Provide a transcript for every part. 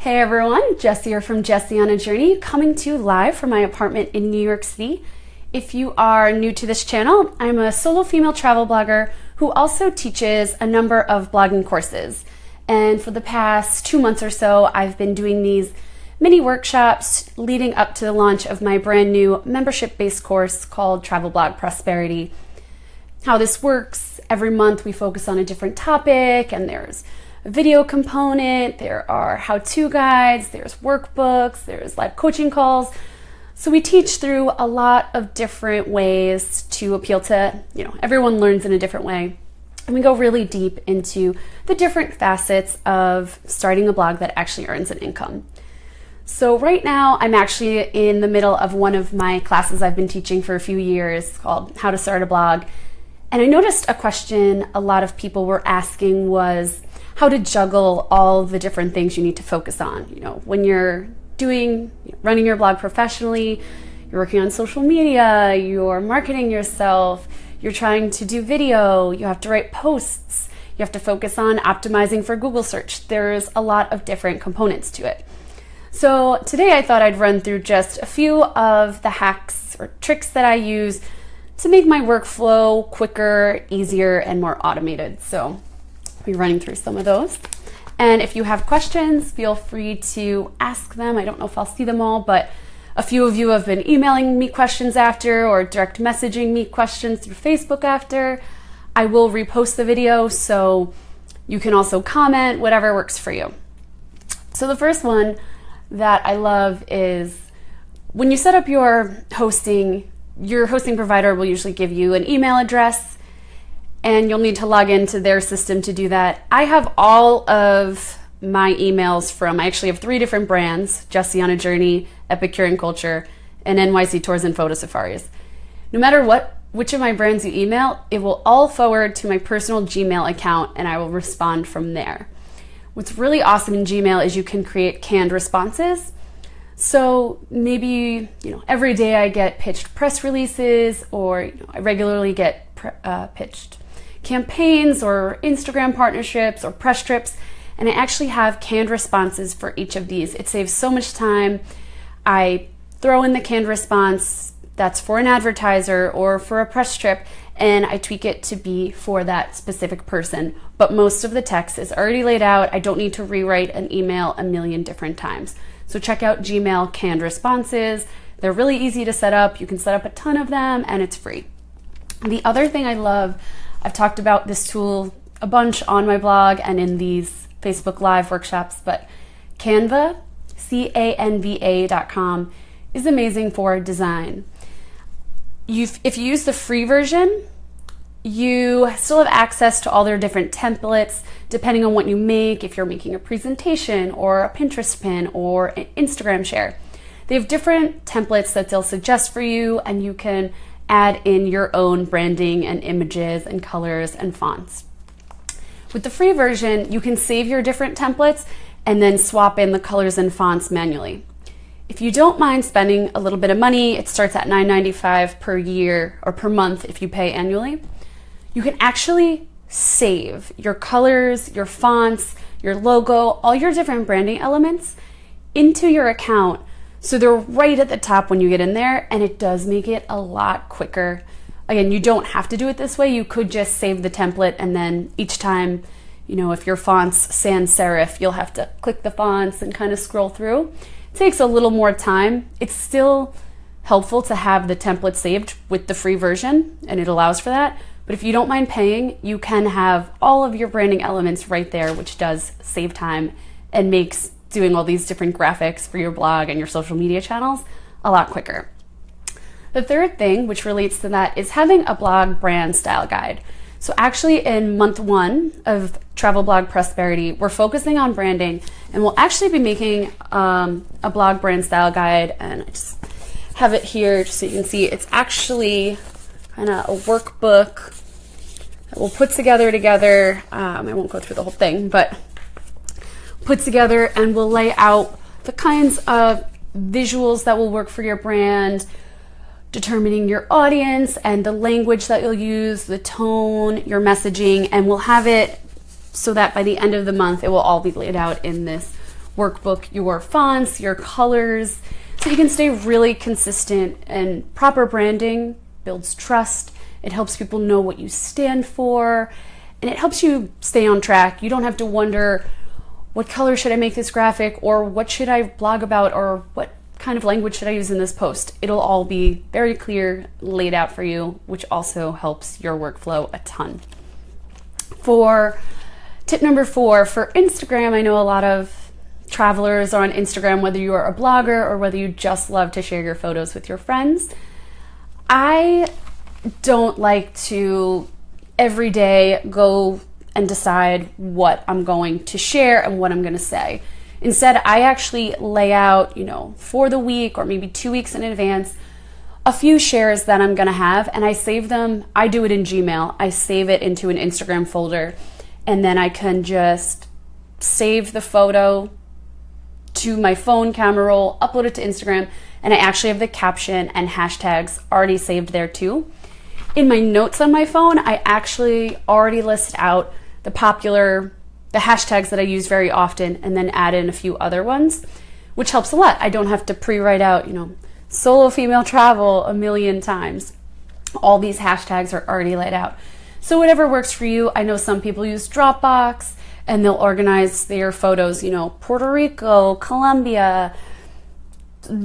Hey everyone, Jessie here from Jessie on a Journey, coming to you live from my apartment in New York City. If you are new to this channel, I'm a solo female travel blogger who also teaches a number of blogging courses. And for the past 2 months or so, I've been doing these mini workshops leading up to the launch of my brand new membership-based course called Travel Blog Prosperity. How this works, every month we focus on a different topic, and there's a video component, there are how-to guides, there's workbooks, there's live coaching calls. So we teach through a lot of different ways to appeal to, everyone learns in a different way. And we go really deep into the different facets of starting a blog that actually earns an income. So right now I'm actually in the middle of one of my classes I've been teaching for a few years called How to Start a Blog. And I noticed a question a lot of people were asking was how to juggle all the different things you need to focus on. When you're running your blog professionally, you're working on social media, you're marketing yourself, you're trying to do video, you have to write posts, you have to focus on optimizing for Google search. There's a lot of different components to it. So today I thought I'd run through just a few of the hacks or tricks that I use to make my workflow quicker, easier, and more automated. So I'll be running through some of those. And if you have questions, feel free to ask them. I don't know if I'll see them all, but a few of you have been emailing me questions after or direct messaging me questions through Facebook after. I will repost the video, so you can also comment, whatever works for you. So the first one that I love is when you set up your hosting provider will usually give you an email address, and you'll need to log into their system to do that. I have all of my emails I actually have 3 different brands: Jessie on a Journey, Epicurean Culture, and NYC Tours and Photo Safaris. No matter which of my brands you email, it will all forward to my personal Gmail account, and I will respond from there. What's really awesome in Gmail is you can create canned responses. So maybe, every day I get pitched press releases, or I regularly get pitched campaigns or Instagram partnerships or press trips, and I actually have canned responses for each of these. It saves so much time. I throw in the canned response that's for an advertiser or for a press trip, and I tweak it to be for that specific person. But most of the text is already laid out. I don't need to rewrite an email a million different times. So check out Gmail canned responses. They're really easy to set up. You can set up a ton of them, and it's free. The other thing I love, I've talked about this tool a bunch on my blog and in these Facebook Live workshops, but Canva, Canva.com, is amazing for design. If you use the free version, you still have access to all their different templates depending on what you make, if you're making a presentation or a Pinterest pin or an Instagram share. They have different templates that they'll suggest for you, and you can add in your own branding and images and colors and fonts. With the free version, you can save your different templates and then swap in the colors and fonts manually. If you don't mind spending a little bit of money, it starts at $9.95 per year or per month if you pay annually. You can actually save your colors, your fonts, your logo, all your different branding elements into your account, so they're right at the top when you get in there, and it does make it a lot quicker. Again, you don't have to do it this way. You could just save the template, and then each time, if your font's sans serif, you'll have to click the fonts and kind of scroll through. It takes a little more time. It's still helpful to have the template saved with the free version, and it allows for that. But if you don't mind paying, you can have all of your branding elements right there, which does save time and makes doing all these different graphics for your blog and your social media channels a lot quicker. The third thing, which relates to that, is having a blog brand style guide. So actually in month 1 of Travel Blog Prosperity, we're focusing on branding, and we'll actually be making a blog brand style guide, and I just have it here just so you can see. It's actually kind of a workbook that we'll put together. I won't go through the whole thing, but put together, and we'll lay out the kinds of visuals that will work for your brand, determining your audience and the language that you'll use, the tone, your messaging, and we'll have it so that by the end of the month, it will all be laid out in this workbook your fonts, your colors, so you can stay really consistent. And proper branding builds trust. It helps people know what you stand for, and it helps you stay on track. You don't have to wonder, what color should I make this graphic, or what should I blog about, or what kind of language should I use in this post? It'll all be very clear, laid out for you, which also helps your workflow a ton. For tip number 4, for Instagram, I know a lot of travelers are on Instagram, whether you are a blogger or whether you just love to share your photos with your friends. I don't like to every day go and decide what I'm going to share and what I'm going to say. Instead, I actually lay out, for the week or maybe 2 weeks in advance, a few shares that I'm going to have, and I save them. I do it in Gmail. I save it into an Instagram folder, and then I can just save the photo to my phone camera roll, upload it to Instagram, and I actually have the caption and hashtags already saved there too. In my notes on my phone, I actually already list out the hashtags that I use very often, and then add in a few other ones, which helps a lot. I don't have to pre-write out, solo female travel a million times. All these hashtags are already laid out. So whatever works for you. I know some people use Dropbox, and they'll organize their photos, Puerto Rico, Colombia,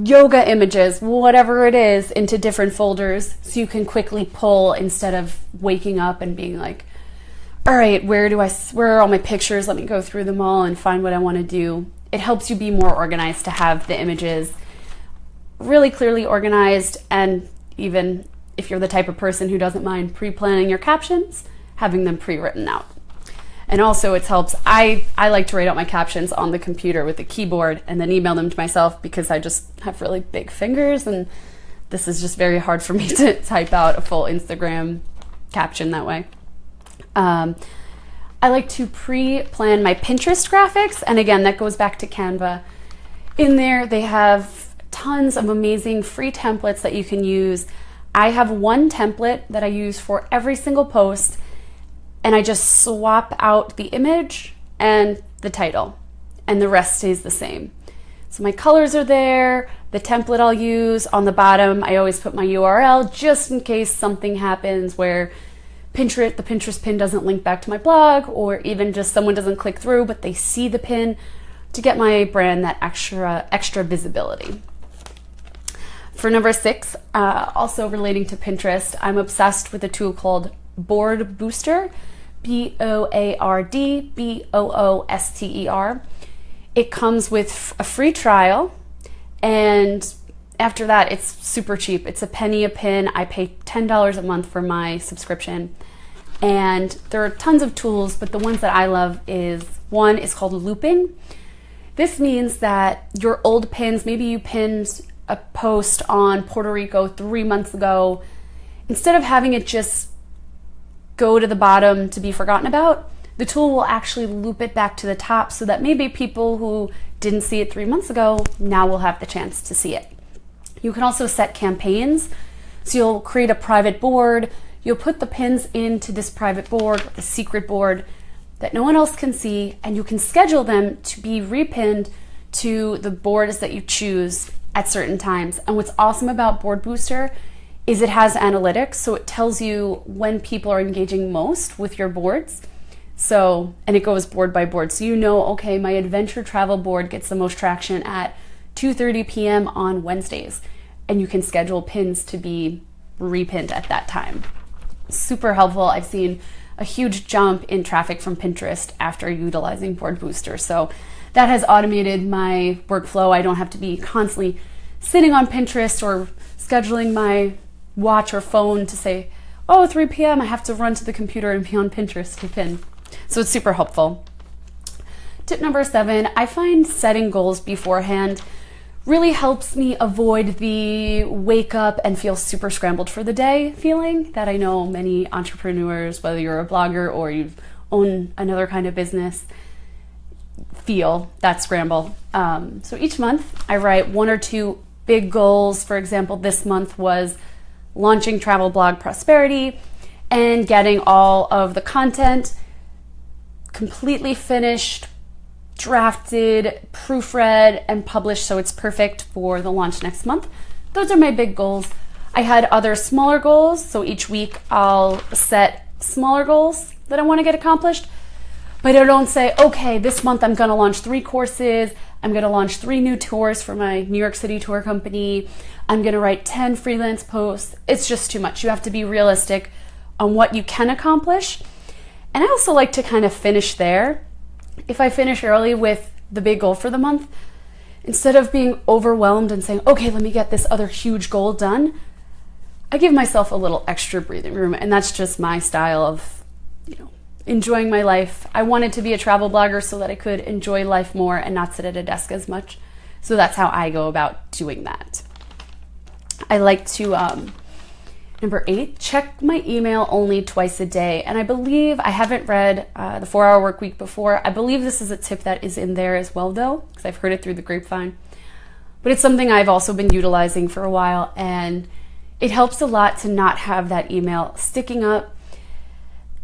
yoga images, whatever it is, into different folders, so you can quickly pull instead of waking up and being like, all right, where are all my pictures? Let me go through them all and find what I want to do. It helps you be more organized to have the images really clearly organized, and even if you're the type of person who doesn't mind pre-planning your captions, having them pre-written out. And also it helps, I like to write out my captions on the computer with the keyboard and then email them to myself, because I just have really big fingers, and this is just very hard for me to type out a full Instagram caption that way. I like to pre-plan my Pinterest graphics, and again, that goes back to Canva. In there, they have tons of amazing free templates that you can use. I have one template that I use for every single post, and I just swap out the image and the title, and the rest stays the same. So my colors are there, the template I'll use. On the bottom, I always put my URL, just in case something happens where the Pinterest pin doesn't link back to my blog, or even just someone doesn't click through, but they see the pin, to get my brand that extra visibility. For number 6, also relating to Pinterest, I'm obsessed with a tool called Board Booster, BOARDBOOSTER. It comes with a free trial, and after that, it's super cheap. It's a penny a pin. I pay $10 a month for my subscription. And there are tons of tools, but the ones that I love one is called looping. This means that your old pins, maybe you pinned a post on Puerto Rico 3 months ago, instead of having it just go to the bottom to be forgotten about, the tool will actually loop it back to the top, so that maybe people who didn't see it 3 months ago now will have the chance to see it. You can also set campaigns. So you'll create a private board. You'll put the pins into this private board, the secret board that no one else can see, and you can schedule them to be repinned to the boards that you choose at certain times. And what's awesome about Board Booster is it has analytics, so it tells you when people are engaging most with your boards. So, and it goes board by board. So okay, my adventure travel board gets the most traction at 2:30 p.m. on Wednesdays, and you can schedule pins to be repinned at that time. Super helpful. I've seen a huge jump in traffic from Pinterest after utilizing Board Booster. So that has automated my workflow. I don't have to be constantly sitting on Pinterest or scheduling my watch or phone to say, 3 p.m. I have to run to the computer and be on Pinterest to pin. So it's super helpful. Tip number 7, I find setting goals beforehand really helps me avoid the wake up and feel super scrambled for the day feeling that I know many entrepreneurs, whether you're a blogger or you own another kind of business, feel that scramble. So each month I write 1 or 2 big goals. For example, this month was launching Travel Blog Prosperity and getting all of the content completely finished, drafted, proofread, and published so it's perfect for the launch next month. Those are my big goals. I had other smaller goals, so each week I'll set smaller goals that I want to get accomplished, but I don't say, okay, this month I'm going to launch 3 courses, I'm going to launch 3 new tours for my New York City tour company, I'm going to write 10 freelance posts. It's just too much. You have to be realistic on what you can accomplish. And I also like to kind of finish there. If I finish early with the big goal for the month, instead of being overwhelmed and saying, okay, let me get this other huge goal done, I give myself a little extra breathing room. And that's just my style of, enjoying my life. I wanted to be a travel blogger so that I could enjoy life more and not sit at a desk as much. So that's how I go about doing that. I like to, number 8, check my email only twice a day. And I believe, I haven't read the 4-Hour Work Week before. I believe this is a tip that is in there as well, though, because I've heard it through the grapevine. But it's something I've also been utilizing for a while, and it helps a lot to not have that email sticking up,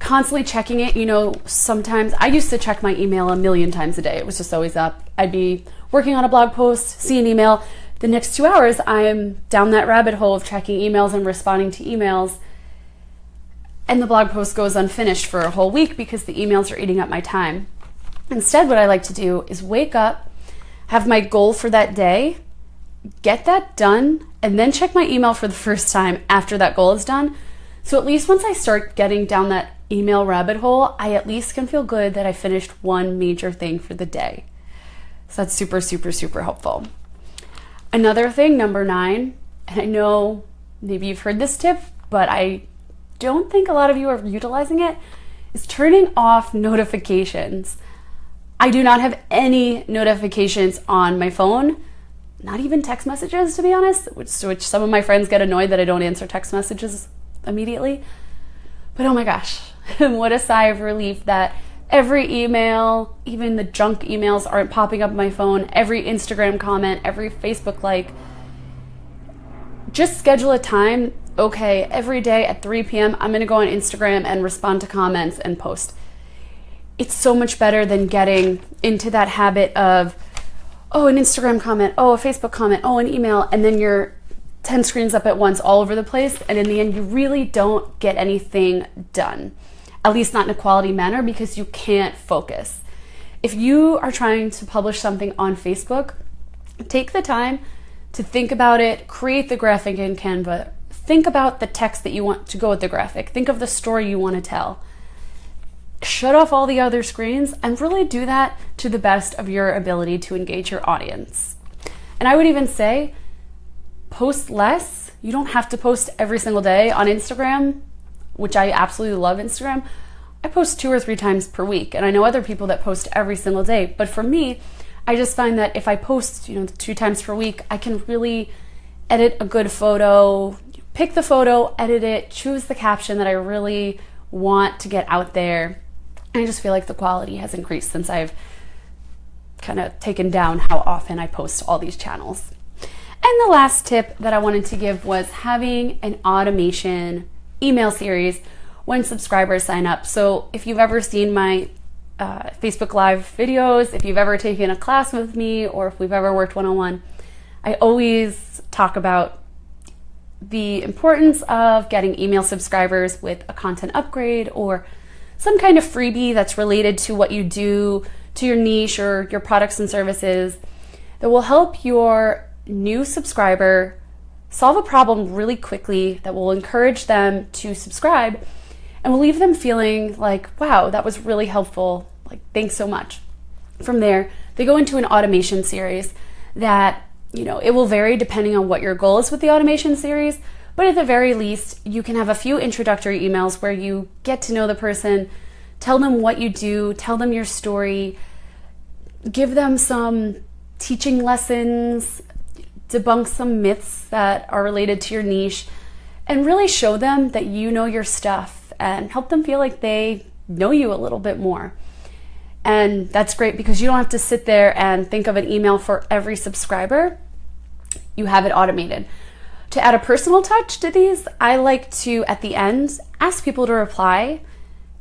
constantly checking it. Sometimes I used to check my email a million times a day. It was just always up. I'd be working on a blog post, see an email. The next 2 hours, I'm down that rabbit hole of checking emails and responding to emails. And the blog post goes unfinished for a whole week because the emails are eating up my time. Instead, what I like to do is wake up, have my goal for that day, get that done, and then check my email for the first time after that goal is done. So at least once I start getting down that email rabbit hole, I at least can feel good that I finished one major thing for the day. So that's super, super, super helpful. Another thing, number 9, and I know maybe you've heard this tip, but I don't think a lot of you are utilizing it, is turning off notifications. I do not have any notifications on my phone, not even text messages, to be honest, which some of my friends get annoyed that I don't answer text messages immediately. But oh my gosh, what a sigh of relief that every email, even the junk emails, aren't popping up on my phone. Every Instagram comment, every Facebook like. Just schedule a time. Okay, every day at 3 p.m., I'm going to go on Instagram and respond to comments and post. It's so much better than getting into that habit of, oh, an Instagram comment, oh, a Facebook comment, oh, an email, and then you're 10 screens up at once all over the place. And in the end, you really don't get anything done. At least not in a quality manner, because you can't focus. If you are trying to publish something on Facebook, take the time to think about it, create the graphic in Canva, think about the text that you want to go with the graphic, think of the story you want to tell. Shut off all the other screens and really do that to the best of your ability to engage your audience. And I would even say, post less. You don't have to post every single day on Instagram, which I absolutely love Instagram. I post 2 or 3 times per week, and I know other people that post every single day. But for me, I just find that if I post, 2 times per week, I can really edit a good photo, pick the photo, edit it, choose the caption that I really want to get out there. And I just feel like the quality has increased since I've kind of taken down how often I post to all these channels. And the last tip that I wanted to give was having an automation email series when subscribers sign up. So if you've ever seen my Facebook Live videos, if you've ever taken a class with me, or if we've ever worked one-on-one, I always talk about the importance of getting email subscribers with a content upgrade or some kind of freebie that's related to what you do, to your niche or your products and services, that will help your new subscriber solve a problem really quickly, that will encourage them to subscribe and will leave them feeling like, wow, that was really helpful. Like, thanks so much. From there, they go into an automation series that, it will vary depending on what your goal is with the automation series. But at the very least, you can have a few introductory emails where you get to know the person, tell them what you do, tell them your story, give them some teaching lessons, debunk some myths that are related to your niche, and really show them that you know your stuff and help them feel like they know you a little bit more. And that's great because you don't have to sit there and think of an email for every subscriber. You have it automated. To add a personal touch to these, I like to, at the end, ask people to reply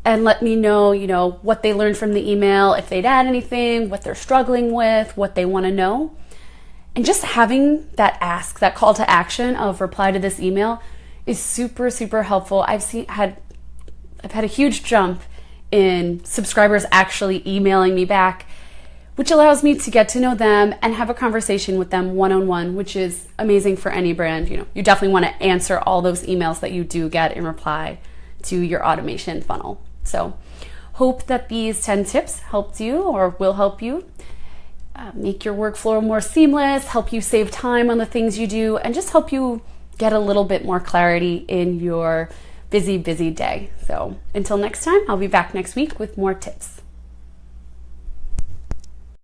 and let me know, what they learned from the email, if they'd add anything, what they're struggling with, what they want to know. And just having that ask, that call to action of reply to this email is super, super helpful. I've had a huge jump in subscribers actually emailing me back, which allows me to get to know them and have a conversation with them one-on-one, which is amazing for any brand. You definitely want to answer all those emails that you do get in reply to your automation funnel. So hope that these 10 tips helped you or will help you make your workflow more seamless, help you save time on the things you do, and just help you get a little bit more clarity in your busy, busy day. So until next time, I'll be back next week with more tips.